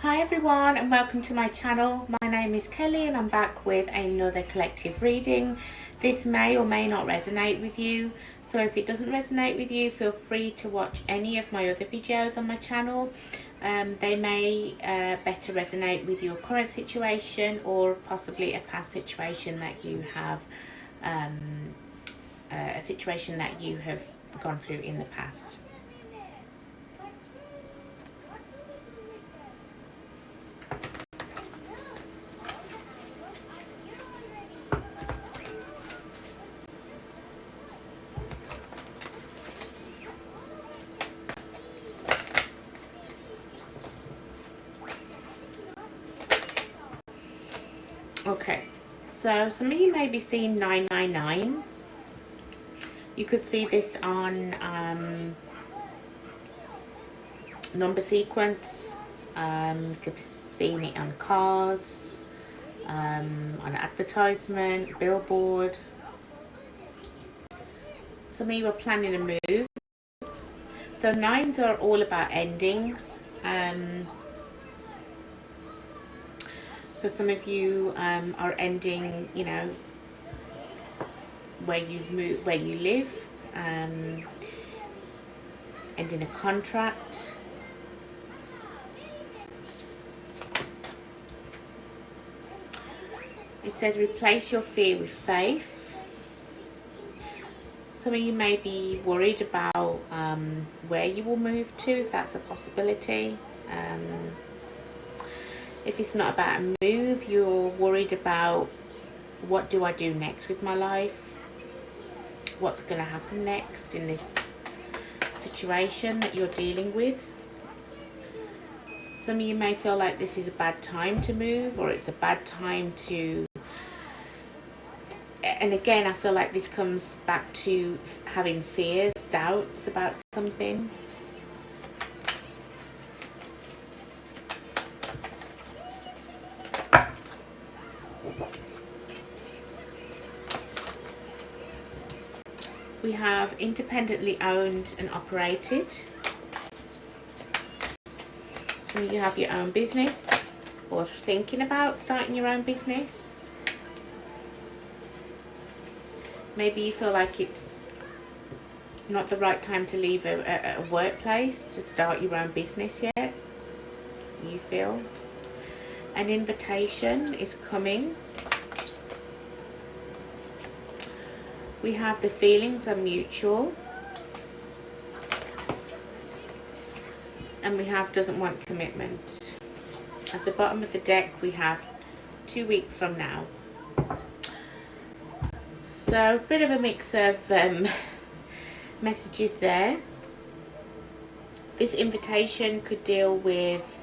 Hi everyone and welcome to my channel. My name is Kelly and I'm back with another collective reading. This may or may not resonate with you, so if it doesn't resonate with you, feel free to watch any of my other videos on my channel. They may better resonate with your current situation or possibly a past situation that you have, a situation that you have gone through in the past. Okay, so some of you may be seeing 999. You could see this on number sequence. You could be seeing it on cars, on an advertisement, billboard. Some of you are planning a move. So nines are all about endings. So some of you are ending, you know, where you move, where you live, ending a contract. It says replace your fear with faith. Some of you may be worried about where you will move to, if that's a possibility. If it's not about a move, you're worried about what do I do next with my life? What's going to happen next in this situation that you're dealing with? Some of you may feel like this is a bad time to move, or it's a bad time to... And again, I feel like this comes back to having fears, doubts about something. We have independently owned and operated. Some of you have your own business or thinking about starting your own business. Maybe you feel like it's not the right time to leave a workplace to start your own business yet. You feel an invitation is coming. We have the feelings are mutual. And we have doesn't want commitment. At the bottom of the deck we have 2 weeks from now. So a bit of a mix of messages there. This invitation could deal with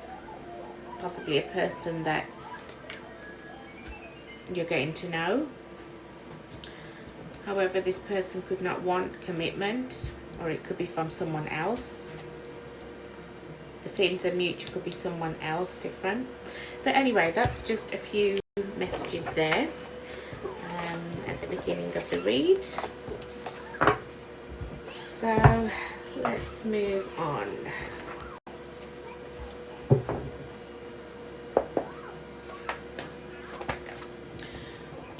possibly a person that you're getting to know. However, this person could not want commitment, or it could be from someone else. The feelings are mutual, could be someone else different. But anyway, that's just a few messages there at the beginning of the read. So let's move on.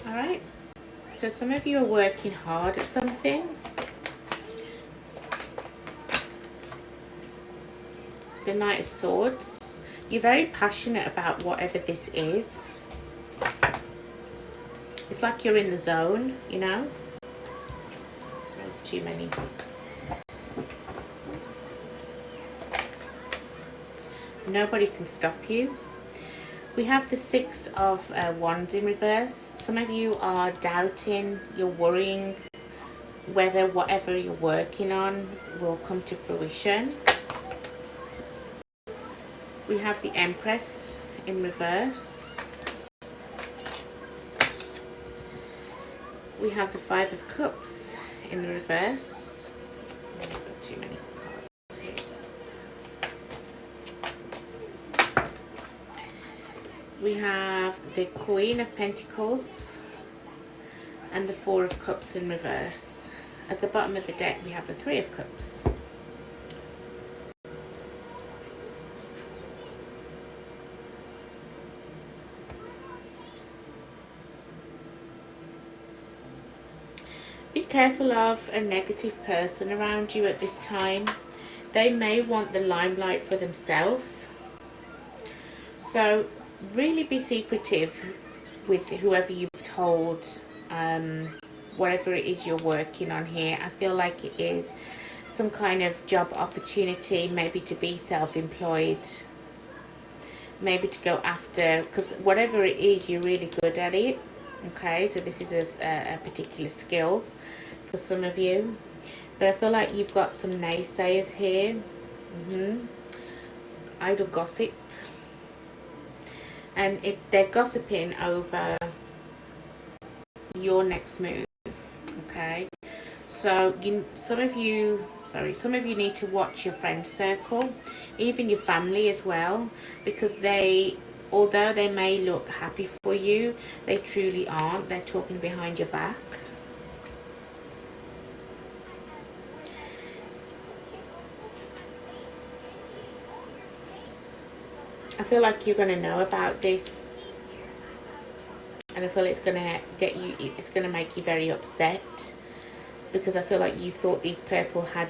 All right. So some of you are working hard at something. The Knight of Swords. You're very passionate about whatever this is. It's like you're in the zone, you know. There's too many. Nobody can stop you. We have the Six of Wands in reverse. Some of you are doubting, you're worrying whether whatever you're working on will come to fruition. We have the Empress in reverse. We have the Five of Cups in the reverse. I've got too many cards here. We have the Queen of Pentacles and the Four of Cups in reverse. At the bottom of the deck we have the Three of Cups. careful of a negative person around you at this time. They may want the limelight for themselves. So really be secretive with whoever you've told whatever it is you're working on here. I feel like it is some kind of job opportunity, maybe to be self-employed, maybe to go after, because whatever it is, you're really good at it. Okay, so this is a particular skill for some of you, but I feel like you've got some naysayers here. Idle gossip, and if they're gossiping over your next move. Okay, so some of you need to watch your friend circle, even your family as well, because although they may look happy for you, they truly aren't. They're talking behind your back. I feel like you're going to know about this, and I feel it's going to make you very upset, because I feel like you thought these people had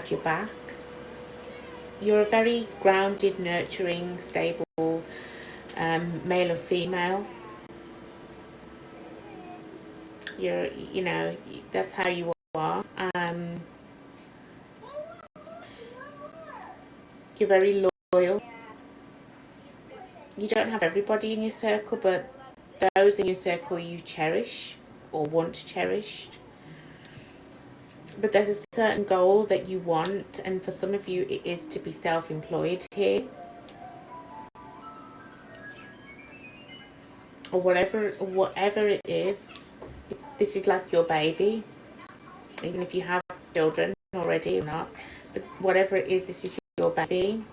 your back. You're a very grounded, nurturing, stable male or female. That's how you are. You're very loyal. You don't have everybody in your circle, but those in your circle you cherish or want cherished. But there's a certain goal that you want, and for some of you it is to be self-employed here, or whatever it is. This is like your baby, even if you have children already or not, but whatever it is, this is your baby.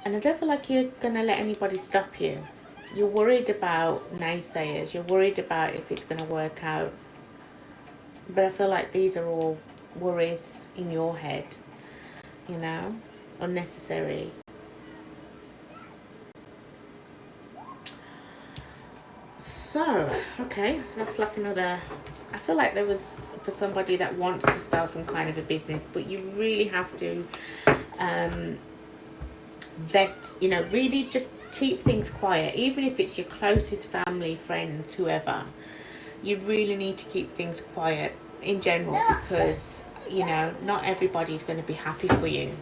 And I don't feel like you're gonna let anybody stop you. You're worried about naysayers, you're worried about if it's gonna work out. But I feel like these are all worries in your head, unnecessary. So, okay, so that's like another, I feel like there was for somebody that wants to start some kind of a business, but you really have to vet, really just keep things quiet, even if it's your closest family, friends, whoever. You really need to keep things quiet in general, because not everybody's going to be happy for you.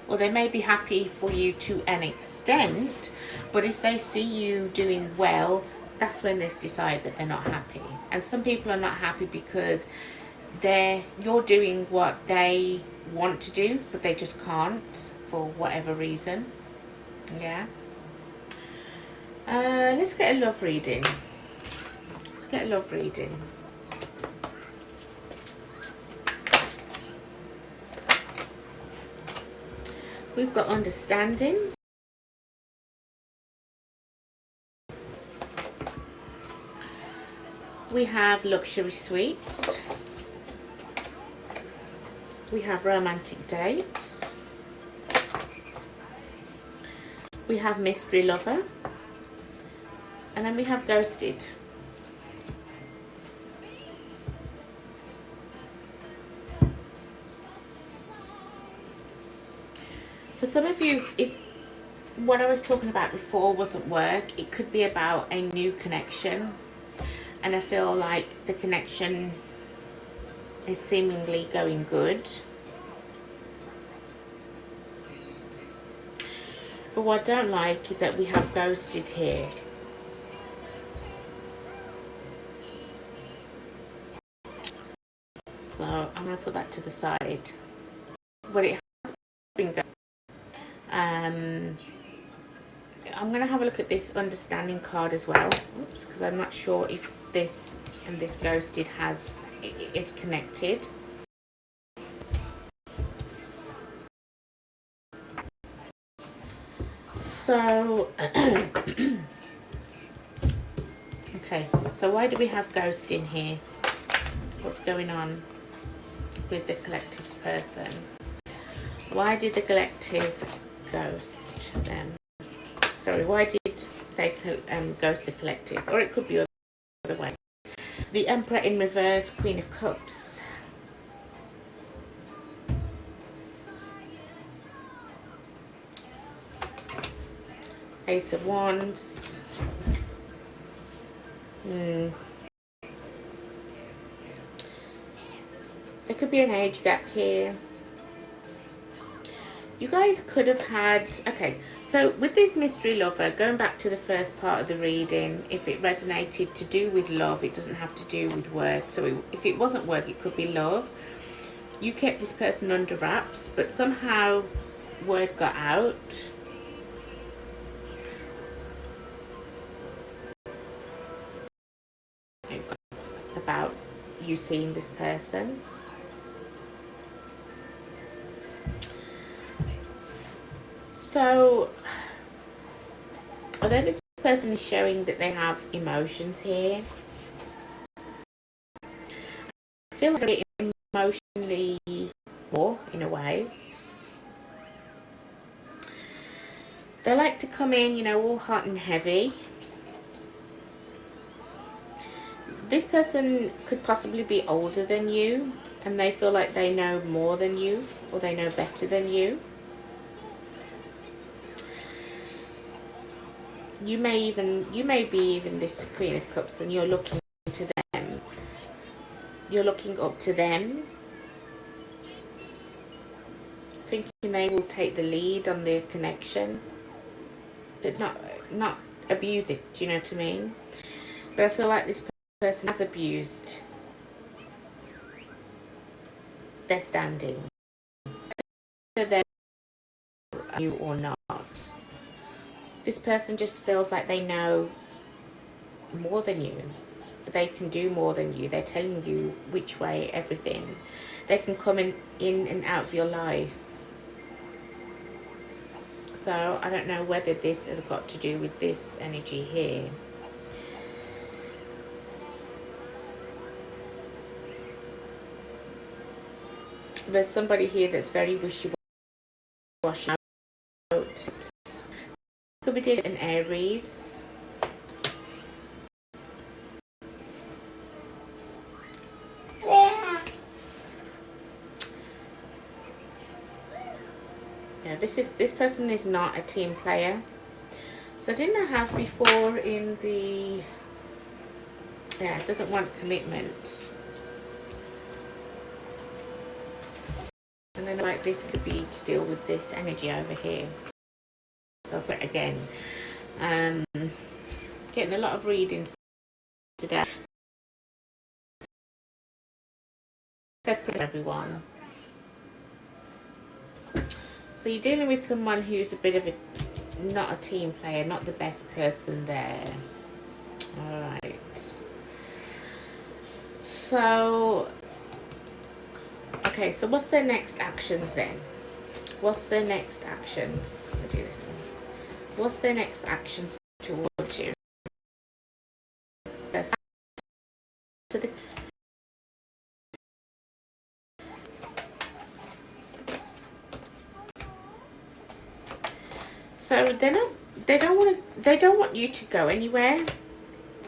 Or they may be happy for you to an extent, but if they see you doing well, that's when they decide that they're not happy. And some people are not happy because you're doing what they want to do, but they just can't for whatever reason. Yeah. Let's get a love reading. We've got understanding. We have luxury suites. We have romantic dates. We have mystery lover. And then we have ghosted. For some of you, if what I was talking about before wasn't work, it could be about a new connection. And I feel like the connection is seemingly going good. But what I don't like is that we have ghosted here. So I'm going to put that to the side. But it has been good. I'm going to have a look at this understanding card as well. Oops, because I'm not sure if this and this ghosted is connected. So, okay, so why do we have ghosting here? What's going on with the collective's person? Why did the collective ghost them? Sorry, why did they ghost the collective, or it could be other way. The Emperor in reverse, Queen of Cups. Ace of Wands. There could be an age gap here. You guys could have had, okay, so with this mystery lover, going back to the first part of the reading, if it resonated to do with love, it doesn't have to do with work. So if it wasn't work, it could be love. You kept this person under wraps, but somehow word got out. About you seeing this person. So, although this person is showing that they have emotions here, I feel like a bit emotionally poor in a way. They like to come in, you know, all hot and heavy. This person could possibly be older than you, and they feel like they know more than you, or they know better than you. You may be even this Queen of Cups, and you're looking to them. You're looking up to them, thinking they will take the lead on their connection, but not abuse it. Do you know what I mean? But I feel like this person has abused their standing, whether they're you or not. This person just feels like they know more than you. They can do more than you. They're telling you which way, everything. They can come in and out of your life. So I don't know whether this has got to do with this energy here. There's somebody here that's very wishy-washy. Could be dealing with an Aries. Yeah, this person is not a team player. So I didn't have before in the, yeah, doesn't want commitment. And then like this could be to deal with this energy over here. So for again, getting a lot of readings today. Separate everyone. So you're dealing with someone who's a bit of a, not a team player, not the best person there. All right. So, okay, so what's their next actions then? What's their next actions? I'll do this one. What's their next actions towards you? To the So they don't want you to go anywhere,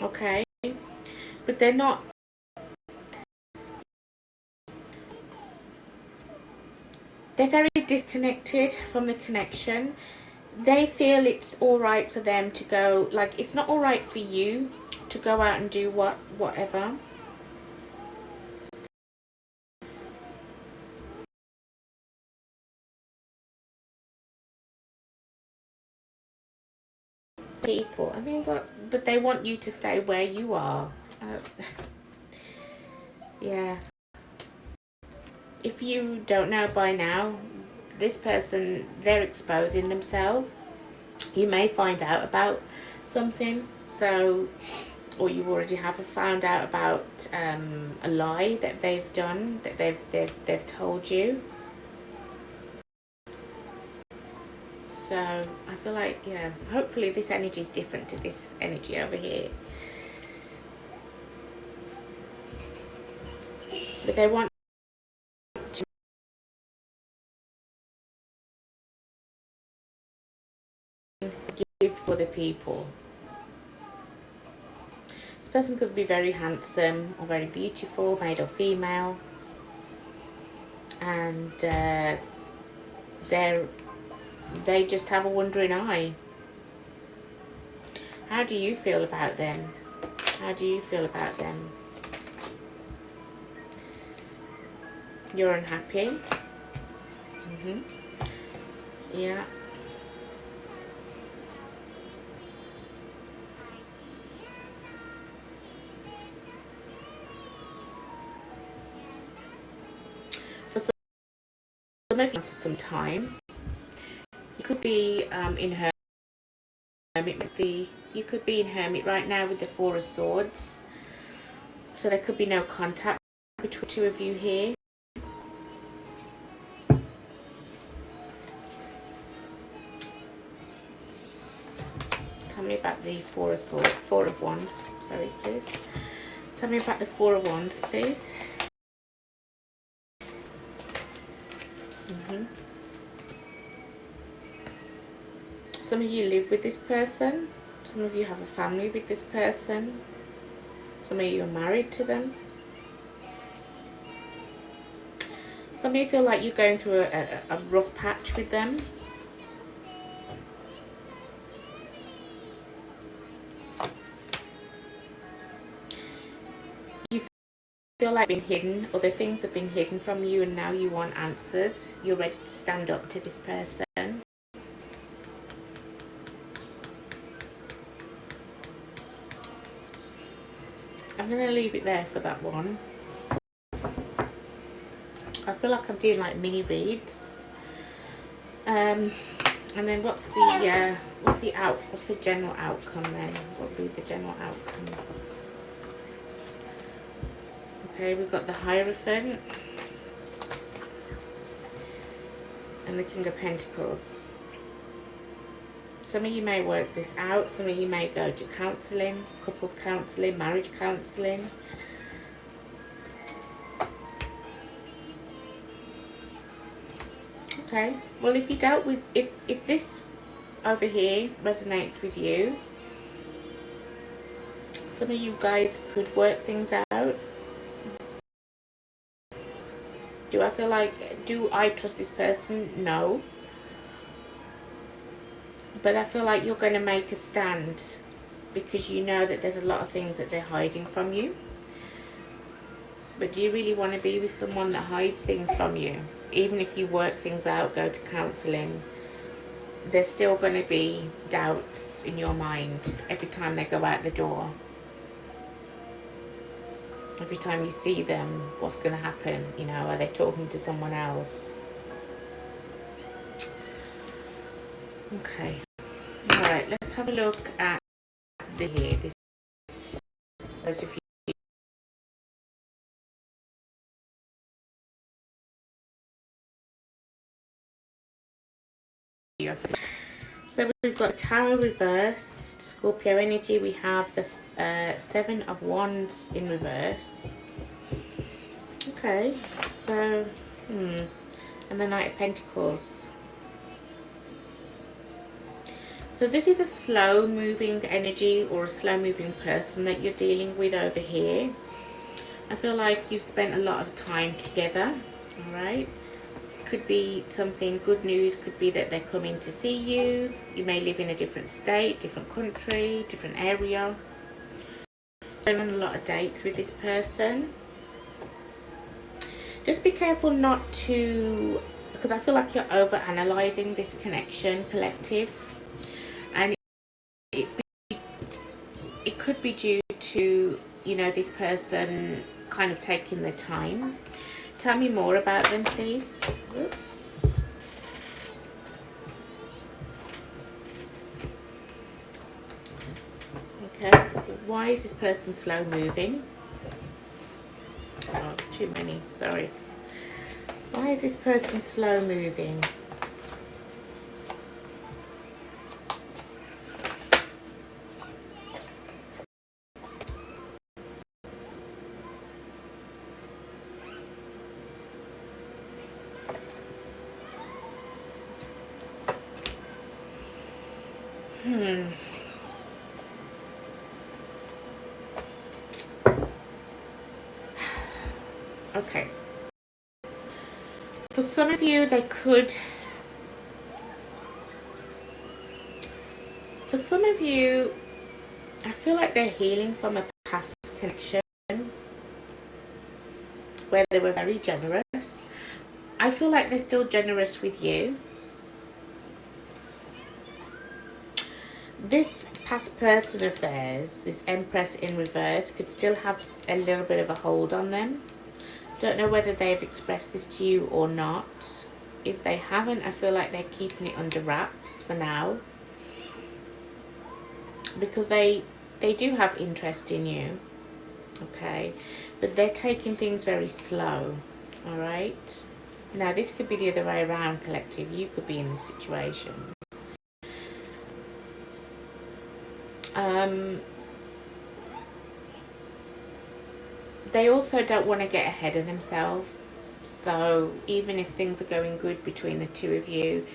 okay? But they're very disconnected from the connection. They feel it's all right for them to go, like it's not all right for you to go out and do whatever. People, I mean, but they want you to stay where you are. Yeah. If you don't know by now, this person, they're exposing themselves. You may find out about something, so, or you already have found out about a lie that they've done, that they've told you. So I feel like, yeah, hopefully this energy is different to this energy over here. But they want to give for the people. person could be very handsome or very beautiful, male or female, and they just have a wandering eye. How do you feel about them? How do you feel about them? You're unhappy? Yeah. For some of you, for some time, you could be in hermit with you could be in hermit right now with the Four of Swords. So there could be no contact between the two of you here. Tell me about the Four of Wands. Sorry, please. Tell me about the Four of Wands, please. Some of you live with this person. Some of you have a family with this person. Some of you are married to them. Some of you feel like you're going through a rough patch with them. You feel like been hidden, other things have been hidden from you, and now you want answers. You're ready to stand up to this person. I'm going to leave it there for that one. I feel like I'm doing like mini reads. And then what's the general outcome then? What would be the general outcome? Okay, we've got the Hierophant and the King of Pentacles. Some of you may work this out. Some of you may go to counselling, couples counselling, marriage counselling. Okay, well, if you dealt with, if this over here resonates with you, some of you guys could work things out. Do I feel like, do I trust this person? No. But I feel like you're going to make a stand because you know that there's a lot of things that they're hiding from you. But do you really want to be with someone that hides things from you? Even if you work things out, go to counselling, there's still going to be doubts in your mind every time they go out the door. Every time you see them, what's going to happen? You know, are they talking to someone else? Okay. Alright, let's have a look at the here. Those of you. So we've got Tower reversed, Scorpio energy. We have the Seven of Wands in reverse. Okay, so, and the Knight of Pentacles. So this is a slow moving energy or a slow moving person that you're dealing with over here. I feel like you've spent a lot of time together, all right? Could be something, good news could be that they're coming to see you. You may live in a different state, different country, different area. Been on a lot of dates with this person. Just be careful not to, because I feel like you're over analyzing this connection, collective, and it could be due to, you know, this person kind of taking the time. Tell me more about them, please. Oops. Okay, why is this person slow moving? Oh, it's too many, sorry. Why is this person slow moving? Okay. For some of you, they could... For some of you, I feel like they're healing from a past connection where they were very generous. I feel like they're still generous with you. This past person of theirs, this Empress in reverse, could still have a little bit of a hold on them. Don't know whether they've expressed this to you or not. If they haven't, I feel like they're keeping it under wraps for now, because they do have interest in you, okay, but they're taking things very slow. All right, now this could be the other way around, collective. You could be in this situation. They also don't want to get ahead of themselves, so even if things are going good between the two of you,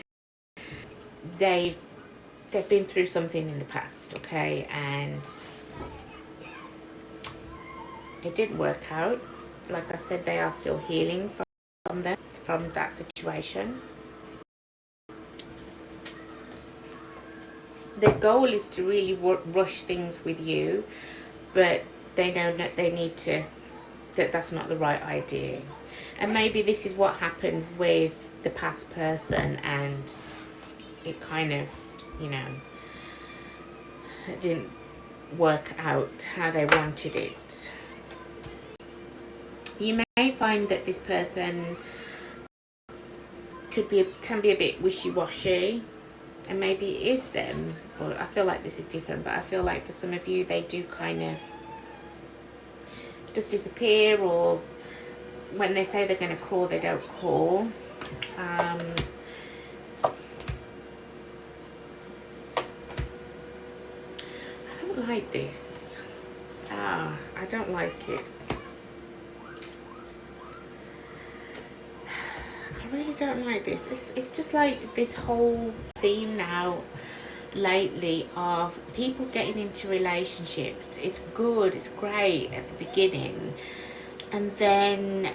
they've been through something in the past, okay, and it didn't work out. Like I said, they are still healing from that situation. Their goal is to really rush things with you, but they know that they need to, that's not the right idea. And maybe this is what happened with the past person, and it kind of, you know, it didn't work out how they wanted it. You may find that this person can be a bit wishy-washy, and maybe it is them, or I feel like this is different, but I feel like for some of you, they do kind of just disappear, or when they say they're going to call, they don't call. I don't like this. I don't like it. I really don't like this. It's just like this whole theme now lately of people getting into relationships. It's good, it's great at the beginning, and then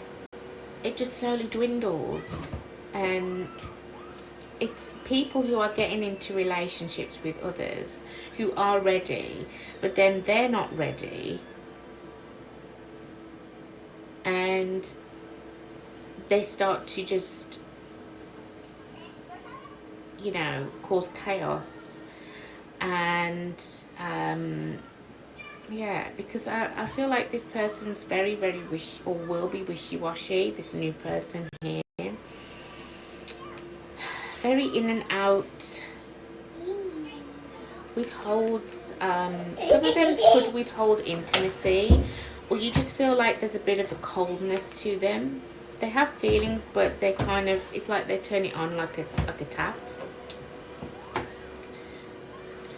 it just slowly dwindles, and it's people who are getting into relationships with others who are ready, but then they're not ready, and they start to just, you know, cause chaos. And yeah, because I feel like this person's very will be wishy-washy, this new person here. Very in and out, withholds, some of them could withhold intimacy, or you just feel like there's a bit of a coldness to them. They have feelings, but they kind of, it's like they turn it on like a tap.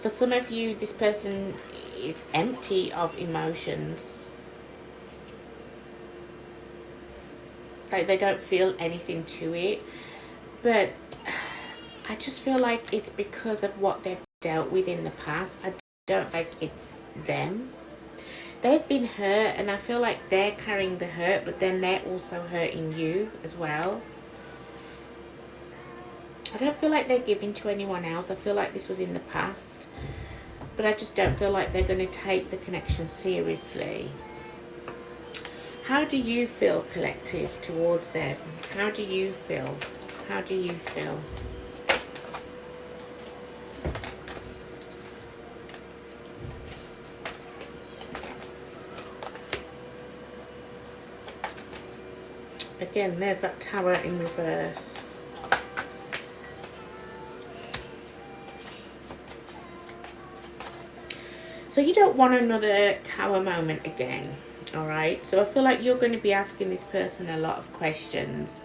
For some of you, this person is empty of emotions. Like they don't feel anything to it. But I just feel like it's because of what they've dealt with in the past. I don't like it's them. They've been hurt, and I feel like they're carrying the hurt, but then they're also hurting you as well. I don't feel like they're giving to anyone else. I feel like this was in the past, but I just don't feel like they're going to take the connection seriously. How do you feel, collective, towards them? How do you feel? How do you feel? Again, there's that Tower in reverse. So you don't want another Tower moment again, all right? So I feel like you're going to be asking this person a lot of questions.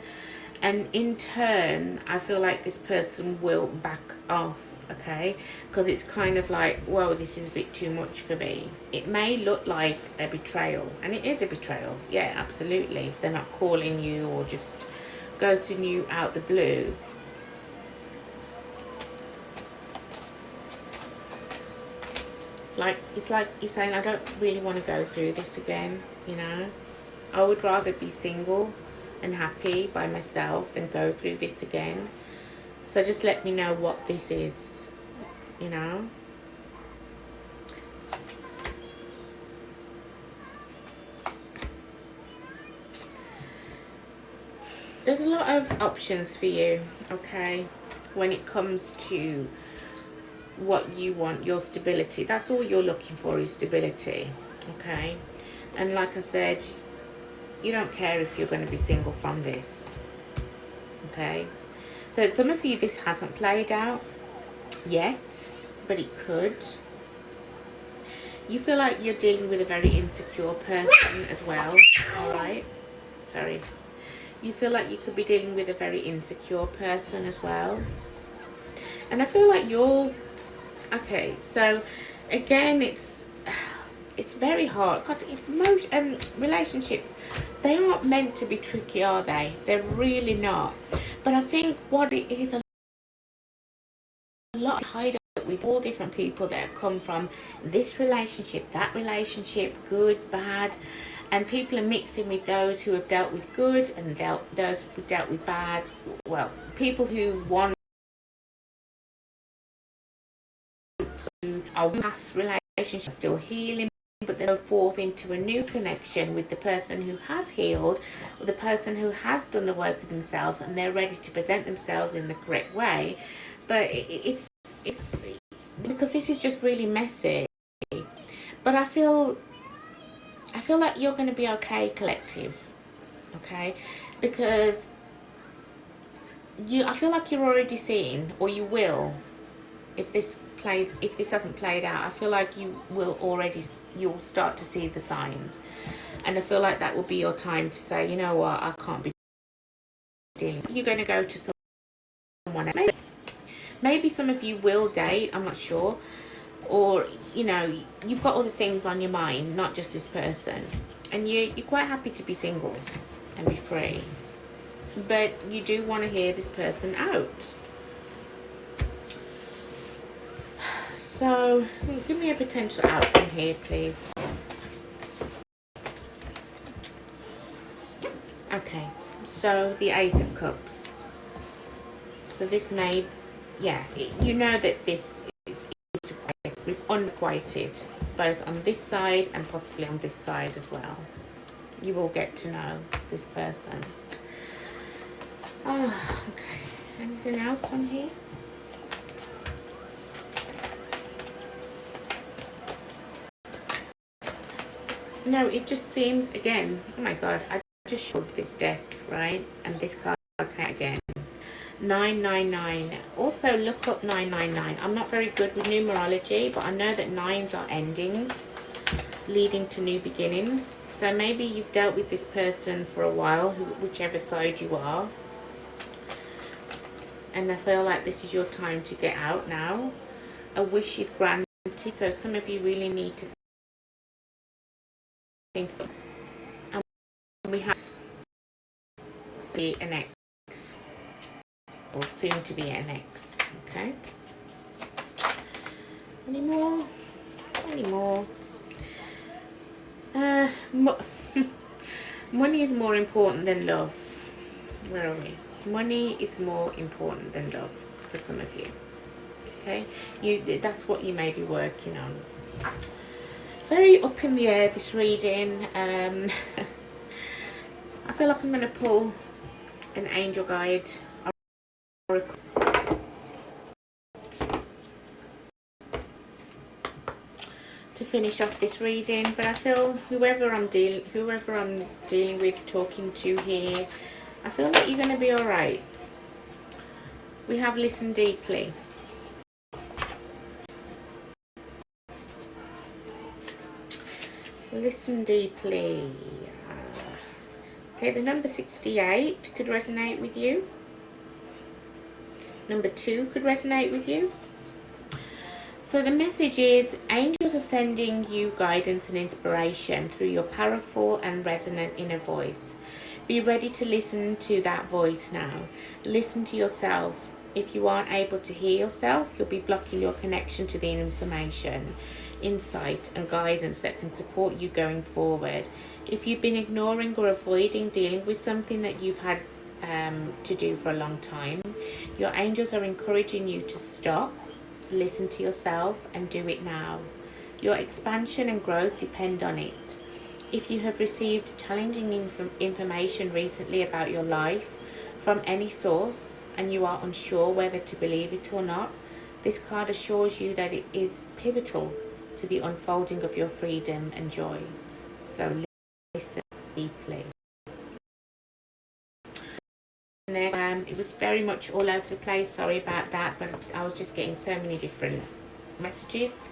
And in turn, I feel like this person will back off, okay? Because it's kind of like, whoa, this is a bit too much for me. It may look like a betrayal, and it is a betrayal. Yeah, absolutely. If they're not calling you or just ghosting you out the blue. Like, it's like you're saying, I don't really want to go through this again, you know? I would rather be single and happy by myself than go through this again. So just let me know what this is, you know. There's a lot of options for you, okay, when it comes to what you want, your stability. That's all you're looking for, is stability, okay? And like I said, you don't care if you're going to be single from this, okay? So some of you, this hasn't played out yet, but it could. You feel like you're dealing with a very insecure person as well, all right? Sorry. You feel like you could be dealing with a very insecure person as well. And I feel like you're... Okay, so again, it's very hard. God, most relationships, they aren't meant to be tricky, are they? They're really not. But I think what it is, a lot hide up with all different people that have come from this relationship, that relationship, good, bad, and people are mixing with those who have dealt with good and those who dealt with bad. Well, people who want to our past relationships are still healing, but they go forth into a new connection with the person who has healed, or the person who has done the work of themselves, and they're ready to present themselves in the correct way. But it's because this is just really messy. But I feel like you're going to be okay, collective, okay? Because I feel like you're already seeing, or you will, if this hasn't played out, I feel like you'll start to see the signs. And I feel like that will be your time to say, you know what, I can't be dealing. You're going to go to someone else. Maybe some of you will date, I'm not sure. Or, you know, you've got other things on your mind, not just this person. And you're quite happy to be single and be free. But you do want to hear this person out. So, give me a potential outcome here, please. Okay, so the Ace of Cups. So this may, yeah, you know that this is unrequited, both on this side and possibly on this side as well. You will get to know this person. Oh, okay. Anything else on here? No, it just seems, again, oh my god, I just showed this deck, right? And this card came again. 999. Also look up 999. I'm not very good with numerology, but I know that nines are endings leading to new beginnings. So maybe you've dealt with this person for a while, whichever side you are. And I feel like this is your time to get out now. A wish is granted. So some of you really need to think. And we have see an X, or soon to be an X. Okay. Any more? Any more? Money is more important than love. Where are we? Money is more important than love for some of you. Okay, that's what you may be working on. Very up in the air, this reading. I feel like I'm going to pull an angel guide to finish off this reading, but I feel whoever I'm dealing with, talking to here, I feel like you're going to be all right. We have listened deeply. Listen deeply. Okay, the number 68 could resonate with you. Number 2 could resonate with you. So the message is, angels are sending you guidance and inspiration through your powerful and resonant inner voice. Be ready to listen to that voice now. Listen to yourself. If you aren't able to hear yourself, you'll be blocking your connection to the information, insight and guidance that can support you going forward. If you've been ignoring or avoiding dealing with something that you've had to do for a long time, your angels are encouraging you to stop, listen to yourself and do it now. Your expansion and growth depend on it. If you have received challenging information recently about your life from any source and you are unsure whether to believe it or not, this card assures you that it is pivotal to the unfolding of your freedom and joy. So listen deeply. It was very much all over the place, sorry about that, but I was just getting so many different messages.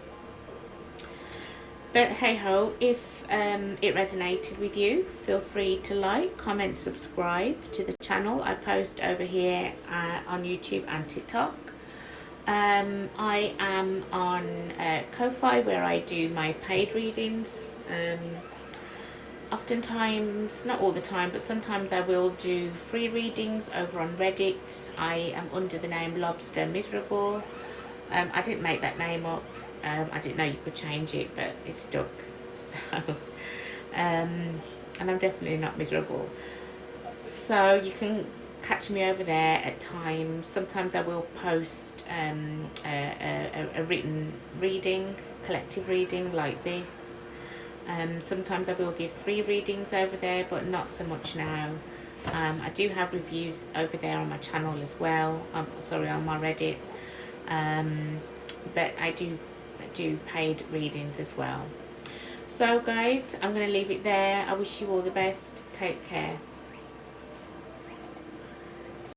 But hey ho, if it resonated with you, feel free to like, comment, subscribe to the channel. I post over here on YouTube and TikTok. I am on Ko-Fi, where I do my paid readings. Oftentimes, not all the time, but sometimes I will do free readings over on Reddit. I am under the name Lobster Miserable. I didn't make that name up. I didn't know you could change it, but it stuck. So, and I'm definitely not miserable. So you can catch me over there at times. Sometimes I will post a written reading, collective reading like this. Sometimes I will give free readings over there, but not so much now. I do have reviews over there on my channel as well. Sorry, on my Reddit. But I do paid readings as well. So guys, I'm going to leave it there. I wish you all the best. Take care.